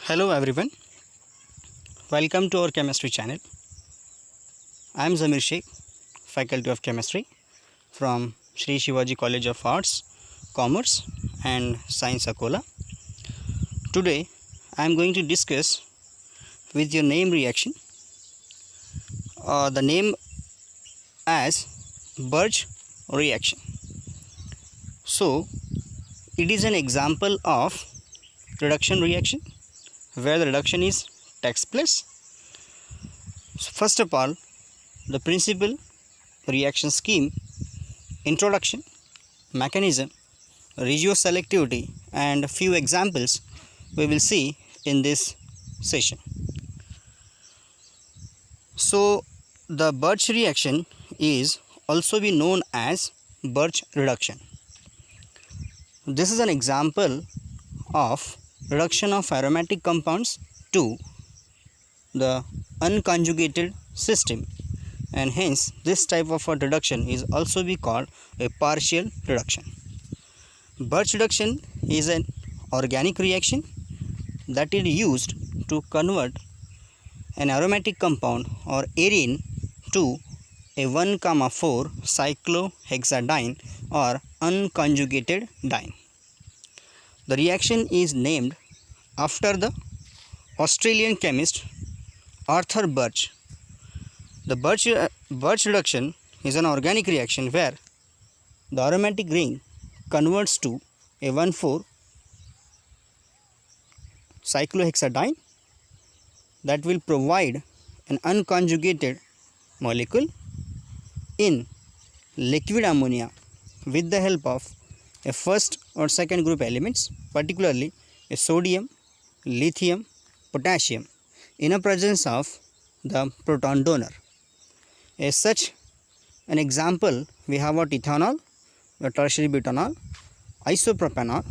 Hello everyone, welcome to our chemistry channel. I am Zamir Sheikh, Faculty of Chemistry from Sri Shivaji College of Arts, Commerce and Science Akola. Today I am going to discuss with your name reaction, the name as Birch reaction. So it is an example of reduction reaction where the reduction takes place. So first of all, the principal reaction scheme, introduction, mechanism, regioselectivity and a few examples we will see in this session. So the Birch reaction is also be known as Birch reduction. This is an example of reduction of aromatic compounds to the unconjugated system, and hence this type of a reduction is also be called a partial reduction. Birch reduction is an organic reaction that is used to convert an aromatic compound or arene to a 1,4 cyclohexadiene or unconjugated diene. The reaction is named after the Australian chemist Arthur Birch. The Birch reduction is an organic reaction where the aromatic ring converts to a 1,4 cyclohexadiene that will provide an unconjugated molecule in liquid ammonia with the help of a first or second group elements, particularly a sodium, lithium, potassium in a presence of the proton donor. As such an example, we have what ethanol, a tertiary butanol, isopropanol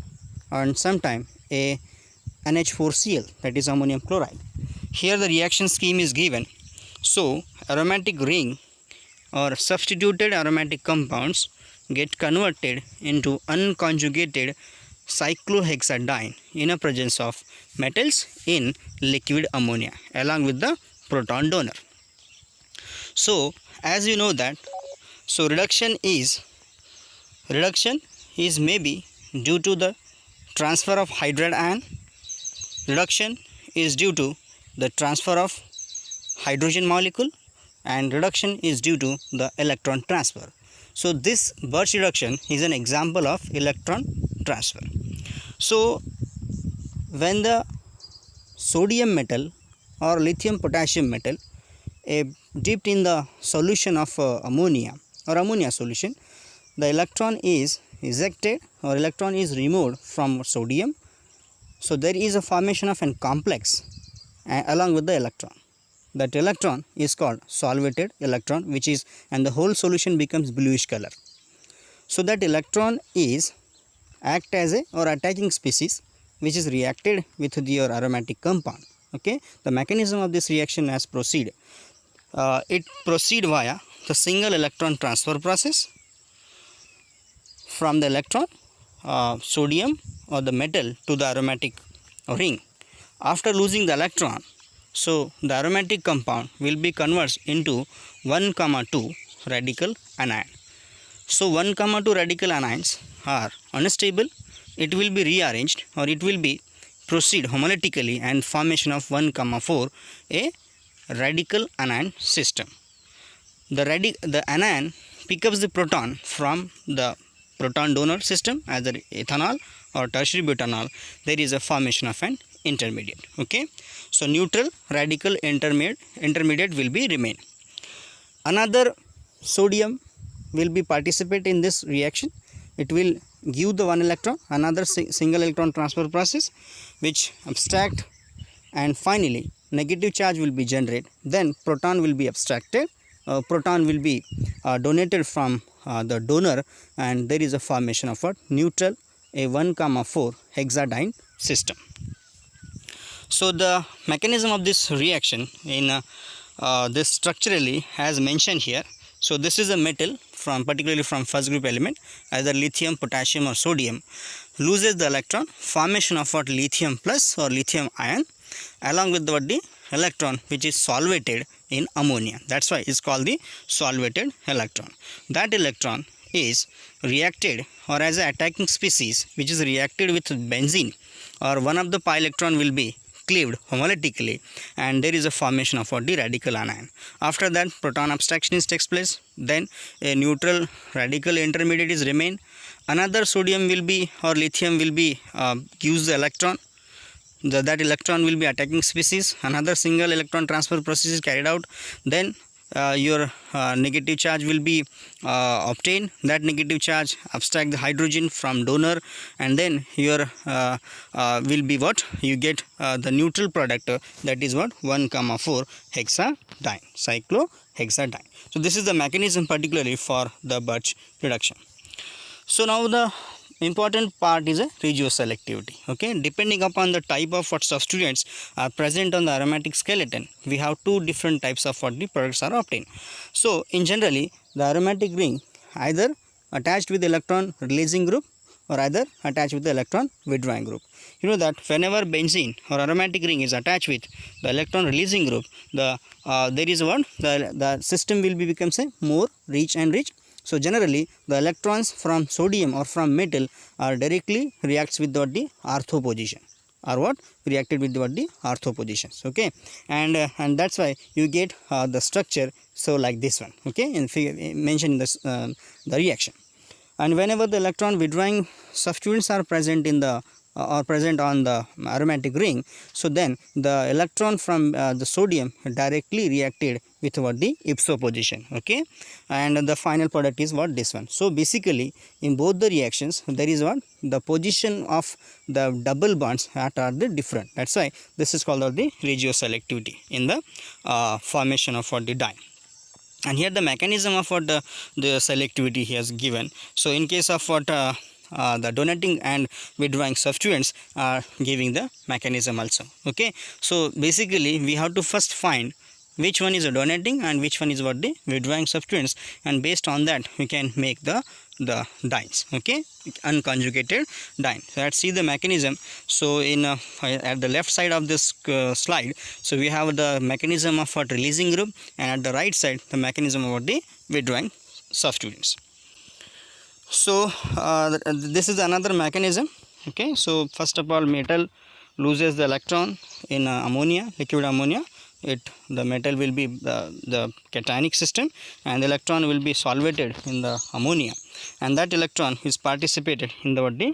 and sometime a NH4Cl, that is ammonium chloride. Here the reaction scheme is given. So aromatic ring or substituted aromatic compounds get converted into unconjugated cyclohexadiene in a presence of metals in liquid ammonia along with the proton donor. So as you know that, so reduction is maybe due to the transfer of hydride ion, reduction is due to the transfer of hydrogen molecule, and reduction is due to the electron transfer. So this Birch reduction is an example of electron transfer. So when the sodium metal or lithium potassium metal dipped in the solution of ammonia or ammonia solution, the electron is ejected or electron is removed from sodium. So there is a formation of a complex along with the electron. That electron is called solvated electron, which is, and the whole solution becomes bluish color. So that electron is act as a or attaching species which is reacted with your aromatic compound. Okay, the mechanism of this reaction as proceed. It proceed via the single electron transfer process from the electron sodium or the metal to the aromatic ring. After losing the electron, so the aromatic compound will be converted into 1,2 radical anion. So 1,2 radical anions are unstable. It will be rearranged or it will be proceed homolytically and formation of 1,4 a radical anion system. The anion picks up the proton from the proton donor system, either ethanol or tertiary butanol. There is a formation of an intermediate. Okay, so neutral radical intermediate will be remain. Another sodium will be participate in this reaction. It will give the one electron, another single electron transfer process which abstract, and finally negative charge will be generated. Then proton will be abstracted, proton will be donated from the donor, and there is a formation of a neutral a 1,4 hexadiene system. So the mechanism of this reaction in this structurally as mentioned here. So this is a metal particularly from first group element, either lithium, potassium or sodium, loses the electron, formation of what lithium plus or lithium ion, along with the electron which is solvated in ammonia. That's why it's called the solvated electron. That electron is reacted or as an attacking species which is reacted with benzene, or one of the pi electron will be cleaved homolytically, and there is a formation of the radical anion. After that, proton abstraction takes place. Then a neutral radical intermediate is remain. Another sodium will be or lithium will be gives the electron. That electron will be attacking species. Another single electron transfer process is carried out. Then your negative charge will be obtained. That negative charge abstract the hydrogen from donor, and then your will be what you get the neutral product, that is what 1,4 hexadiene, cyclohexadiene. So this is the mechanism particularly for the Birch reduction. So now the important part is a regioselectivity. Okay, depending upon the type of what substituents are present on the aromatic skeleton, we have two different types of what the products are obtained. So in generally, the aromatic ring either attached with electron releasing group or either attached with the electron withdrawing group. You know that whenever benzene or aromatic ring is attached with the electron releasing group, the there is one the system will be becomes a more rich and rich. So generally the electrons from sodium or from metal are directly reacts with the ortho position, or what reacted with the ortho positions. Okay, and that's why you get the structure so like this one. Okay, in figure mentioned in this the reaction. And whenever the electron withdrawing substituents are present in the or present on the aromatic ring, so then the electron from the sodium directly reacted with what the ipso position. Okay, and the final product is what this one. So basically in both the reactions there is what the position of the double bonds that are the different. That's why this is called the regioselectivity in the formation of what the diene. And here the mechanism of what the selectivity he has given. So in case of what the donating and withdrawing substituents are giving the mechanism also. Okay, so basically we have to first find which one is a donating and which one is what the withdrawing substituents, and based on that we can make the dienes. Okay, unconjugated diene. So let's see the mechanism. So in at the left side of this slide, so we have the mechanism of what releasing group, and at the right side the mechanism of what the withdrawing substituents. So this is another mechanism. Okay, so first of all metal loses the electron in ammonia, liquid ammonia. The metal will be the cationic system, and the electron will be solvated in the ammonia, and that electron is participated in the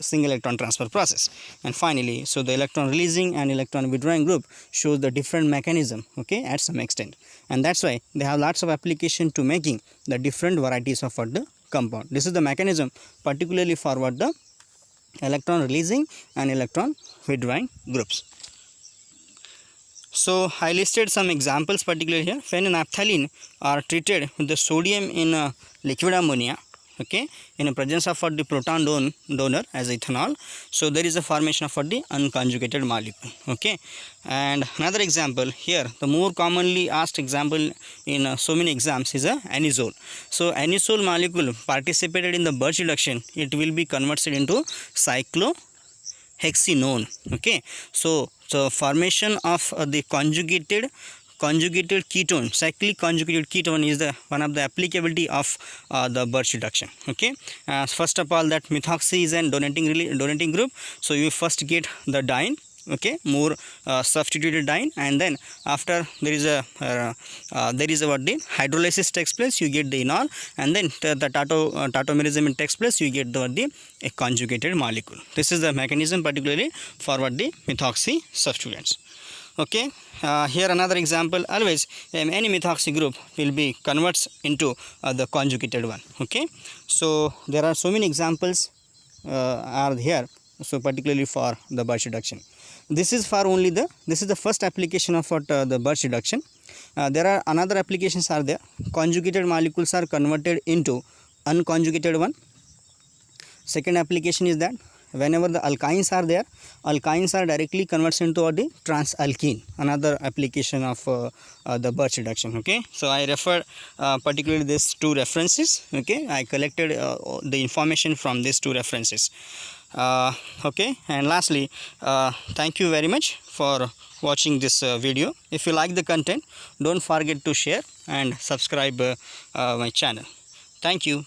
single electron transfer process. And finally, so the electron releasing and electron withdrawing group shows the different mechanism. Okay, at some extent, and that's why they have lots of application to making the different varieties of what the compound. This is the mechanism particularly for what the electron releasing and electron withdrawing groups. So I listed some examples particularly here. When naphthalene are treated with the sodium in liquid ammonia, okay, in the presence of the proton donor as ethanol, so there is a formation of the unconjugated molecule. Okay, and another example here, the more commonly asked example in so many exams is a anisole. So anisole molecule participated in the Birch reduction, it will be converted into cyclohexenone. Okay, so formation of the conjugated ketone, cyclic conjugated ketone is the one of the applicability of the Birch reduction. Okay, first of all that methoxy is an donating group, so you first get the diene. Okay, more substituted diene, and then after there is a what the hydrolysis takes place, you get the enol, and then the tautomerism takes place, you get the a conjugated molecule. This is the mechanism particularly for what the methoxy substituents. Okay, here another example, always any methoxy group will be converts into the conjugated one. Okay, so there are so many examples are here, so particularly for the Birch reduction. This is for only this is the first application of what the Birch reduction. There are another applications are there. Conjugated molecules are converted into unconjugated one. Second application is that whenever the alkynes are there, alkynes are directly converted into the transalkene, another application of the Birch reduction. Okay, so I refer particularly these two references. Okay, I collected the information from these two references. Okay, and lastly, thank you very much for watching this video. If you like the content, don't forget to share and subscribe my channel. Thank you.